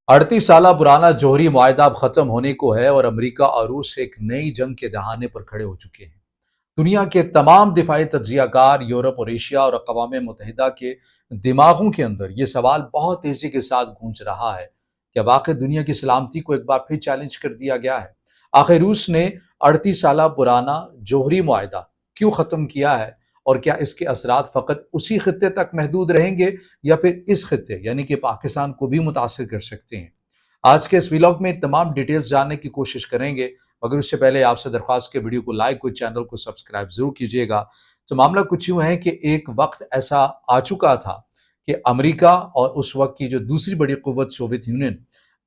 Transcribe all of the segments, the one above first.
38 साल पुराना जौहरी मुआहदा अब खत्म होने को है और अमेरिका और रूस एक नई जंग के दहाने पर खड़े हो चुके हैं। दुनिया के तमाम दिफाई तज्जियाकार यूरोप और एशिया और अक़वाम मुत्तहिदा के दिमागों के अंदर ये सवाल बहुत तेजी के साथ गूंज रहा है। क्या वाकई दुनिया की सलामती को एक बार फिर चैलेंज कर दिया गया है? आखिर रूस ने 38 साल पुराना जौहरी मुआहदा क्यों ख़त्म किया है? और क्या इसके असरात फ़कत उसी खत्े तक महदूद रहेंगे या फिर इस खत्े यानी कि पाकिस्तान को भी मुतासर कर सकते हैं? आज के इस व्लॉग में तमाम डिटेल्स जानने की कोशिश करेंगे, मगर उससे पहले आपसे दरख्वास्त के वीडियो को लाइक और चैनल को सब्सक्राइब जरूर कीजिएगा। तो मामला कुछ यूँ है कि एक वक्त ऐसा आ चुका था कि अमेरिका और उस वक्त की जो दूसरी बड़ी कुव्वत सोवियत यूनियन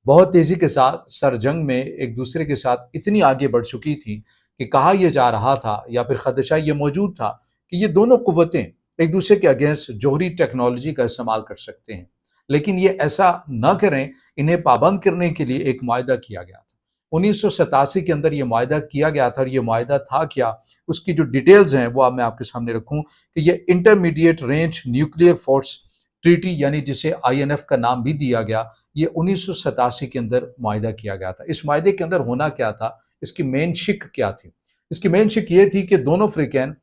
बहुत तेजी के साथ सरजंग में एक दूसरे के साथ इतनी आगे बढ़ चुकी थी कि कहा यह जा रहा था या फिर खदशा ये मौजूद था कि ये दोनों कुव्वतें एक दूसरे के अगेंस्ट जौहरी टेक्नोलॉजी का इस्तेमाल कर सकते हैं। लेकिन ये ऐसा न करें, इन्हें पाबंद करने के लिए एक मुआहदा किया गया था। 1987 के अंदर ये मुआहदा किया गया था और ये मुआहदा था क्या, उसकी जो डिटेल्स हैं वो अब मैं आपके सामने रखूं कि ये intermediate range nuclear force treaty यानी जिसे INF का नाम भी दिया गया, ये 1987 के अंदर मुआहदा किया गया था। इस मुआहदे के अंदर होना क्या था, इसकी मेन शिक क्या थी? इसकी मेन शिक ये थी कि दोनों फ्रीकैन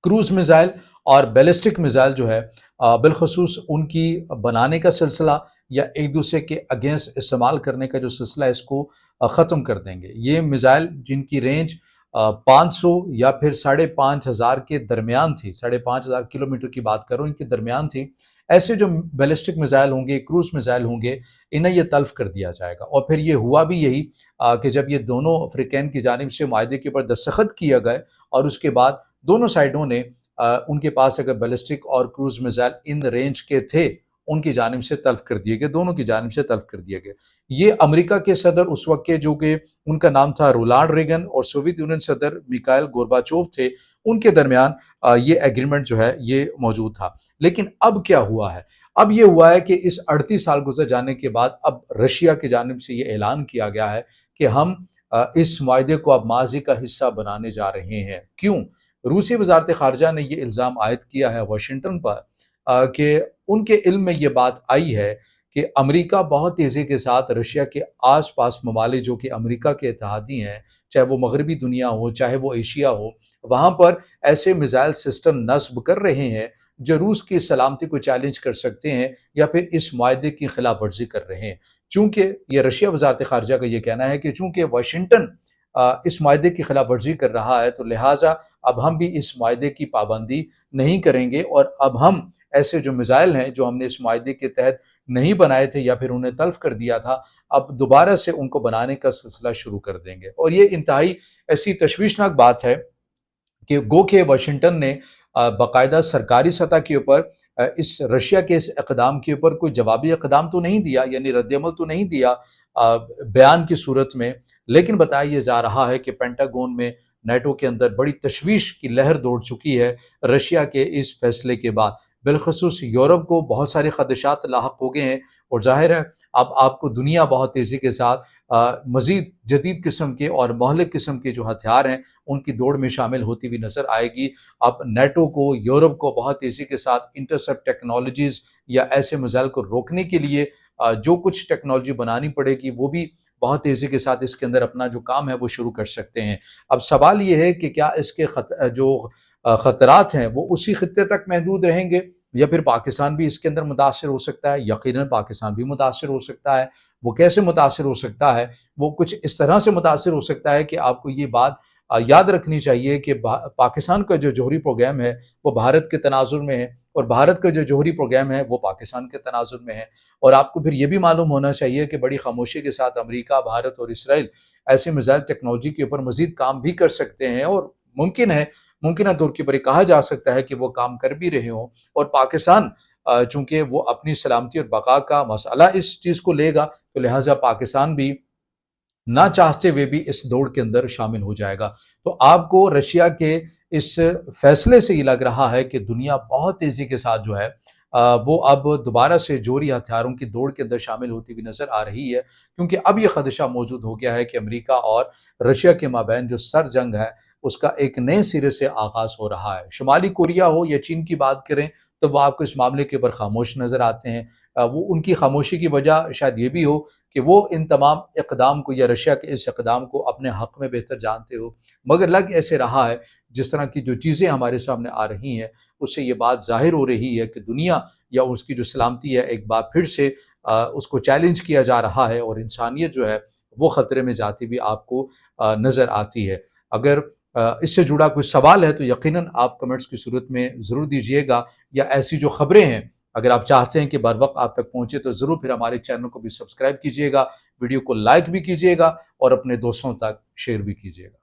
क्रूज मिसाइल और बैलिस्टिक मिसाइल जो है बिलखसूस उनकी बनाने का सिलसिला या एक दूसरे के अगेंस्ट इस्तेमाल करने का जो सिलसिला है इसको ख़त्म कर देंगे। ये मिसाइल जिनकी रेंज 500 या फिर 5,500 के दरमियान थी, 5,500 किलोमीटर की बात करूँ, इनके दरमियान थी। ऐसे जो बैलिस्टिक मिसाइल होंगे, क्रूज मिसाइल होंगे, इन्हें ये तल्फ कर दिया जाएगा। और फिर ये हुआ भी यही कि जब ये दोनों अफ्रीकैन की जानिब से मुआहदे के ऊपर दस्तखत किया गए और उसके बाद दोनों साइडों ने उनके पास अगर बैलिस्टिक और क्रूज मिसाइल इन रेंज के थे, उनकी जानिब से तल्फ कर दिए गए, दोनों की जानिब से तल्फ कर दिए गए। ये अमेरिका के सदर उस वक्त के जो कि उनका नाम था रोनाल्ड रेगन और सोवियत यूनियन सदर मिखाइल गोर्बाचोव थे, उनके दरमियान ये एग्रीमेंट जो है ये मौजूद था। लेकिन अब क्या हुआ है? अब ये हुआ है कि इस 38 साल गुजर जाने के बाद अब रशिया की जानिब से ये ऐलान किया गया है कि हम इस मुआहदे को अब माजी का हिस्सा बनाने जा रहे हैं। क्यों? रूसी वजारत खारजा ने यह इल्ज़ाम आयद किया है वाशिंगटन पर कि उनके इल्म में ये बात आई है कि अमेरिका बहुत तेज़ी के साथ रशिया के आस पास ममालिक जो कि अमेरिका के इत्तेहादी हैं, चाहे वो मगरबी दुनिया हो, चाहे वो एशिया हो, वहाँ पर ऐसे मिसाइल सिस्टम नस्ब कर रहे हैं जो रूस की सलामती को चैलेंज कर सकते हैं या फिर इस मुआहदे की खिलाफ वर्जी कर रहे हैं। चूँकि ये रशिया वजारत खारजा का ये कहना है कि चूँकि वाशिंगटन इस मुआहदे की खिलाफ वर्जी कर रहा है, तो लिहाजा अब हम भी इस मुआहदे की पाबंदी नहीं करेंगे और अब हम ऐसे जो मिसाइल हैं जो हमने इस मुआहदे के तहत नहीं बनाए थे या फिर उन्हें तल्फ कर दिया था, अब दोबारा से उनको बनाने का सिलसिला शुरू कर देंगे। और ये इंतहाई ऐसी तशवीशनाक बात है कि गो के वाशिंगटन ने बाकायदा सरकारी सतह के ऊपर इस रशिया के इस इक़दाम के ऊपर कोई जवाबी इक़दाम तो नहीं दिया, यानी रद्द-ए-अमल तो नहीं दिया बयान की सूरत में, लेकिन बताया ये जा रहा है कि पेंटागन में नेटो के अंदर बड़ी तशवीश की लहर दौड़ चुकी है रशिया के इस फैसले के बाद। बिलखसूस यूरोप को बहुत सारे खदशात लाहक हो गए हैं और ज़ाहिर है अब आपको दुनिया बहुत तेज़ी के साथ मज़ीद जदीद किस्म के और महलिक किस्म के जो हथियार हैं उनकी दौड़ में शामिल होती हुई नज़र आएगी। अब नेटो को, यूरोप को बहुत तेज़ी के साथ इंटरसेप्ट टेक्नोलॉजीज़ या ऐसे मिसाइल को रोकने के लिए जो कुछ टेक्नोलॉजी बनानी पड़ेगी वो भी बहुत तेज़ी के साथ इसके अंदर अपना जो काम है वो शुरू कर सकते हैं। अब सवाल ये है कि क्या इसके ख़तरात हैं वो उसी खित्ते तक महदूद रहेंगे या फिर पाकिस्तान भी इसके अंदर मुतासिर हो सकता है? यकीनन पाकिस्तान भी मुतासिर हो सकता है। वो कैसे मुतासिर हो सकता है? वो कुछ इस तरह से मुतासिर हो सकता है कि आपको ये बात याद रखनी चाहिए कि पाकिस्तान का जो जौहरी प्रोग्राम है वो भारत के तनाजुर में है और भारत का जो जौहरी प्रोग्राम है वो पाकिस्तान के तनाजुर में है। और आपको फिर ये भी मालूम होना चाहिए कि बड़ी खामोशी के साथ अमेरिका, भारत और इसराइल ऐसे मिसाइल टेक्नोलॉजी के ऊपर मज़ीद काम भी कर सकते हैं और मुमकिन है, मुमकिन तौर के ऊपर ये कहा जा सकता है कि वो काम कर भी रहे हों। और पाकिस्तान चूँकि वो अपनी सलामती और बका का मसला इस चीज़ को लेगा, तो लिहाजा पाकिस्तान भी ना चाहते हुए भी इस दौड़ के अंदर शामिल हो जाएगा। तो आपको रशिया के इस फैसले से ये लग रहा है कि दुनिया बहुत तेज़ी के साथ जो है وہ اب دوبارہ سے جوہری ہتھیاروں کی دوڑ کے اندر شامل ہوتی ہوئی نظر آ رہی ہے، کیونکہ اب یہ خدشہ موجود ہو گیا ہے کہ امریکہ اور رشیا کے مابین جو سر جنگ ہے اس کا ایک نئے سرے سے آغاز ہو رہا ہے۔ شمالی کوریا ہو یا چین کی بات کریں تو وہ آپ کو اس معاملے کے اوپر خاموش نظر آتے ہیں۔ وہ ان کی خاموشی کی وجہ شاید یہ بھی ہو کہ وہ ان تمام اقدام کو یا رشیا کے اس اقدام کو اپنے حق میں بہتر جانتے ہو، مگر لگ ایسے رہا ہے جس طرح کی جو چیزیں ہمارے سامنے آ رہی ہیں اس سے یہ بات ظاہر ہو رہی ہے کہ دنیا یا اس کی جو سلامتی ہے ایک بار پھر سے اس کو چیلنج کیا جا رہا ہے، اور انسانیت جو ہے وہ خطرے میں جاتی بھی آپ کو نظر آتی ہے۔ اگر اس سے جڑا کوئی سوال ہے تو یقیناً آپ کمنٹس کی صورت میں ضرور دیجیے گا، یا ایسی جو خبریں ہیں اگر آپ چاہتے ہیں کہ بر وقت آپ تک پہنچے تو ضرور پھر ہمارے چینل کو بھی سبسکرائب کیجیے گا، ویڈیو کو لائک بھی کیجیے گا اور اپنے دوستوں تک شیئر بھی کیجیے گا۔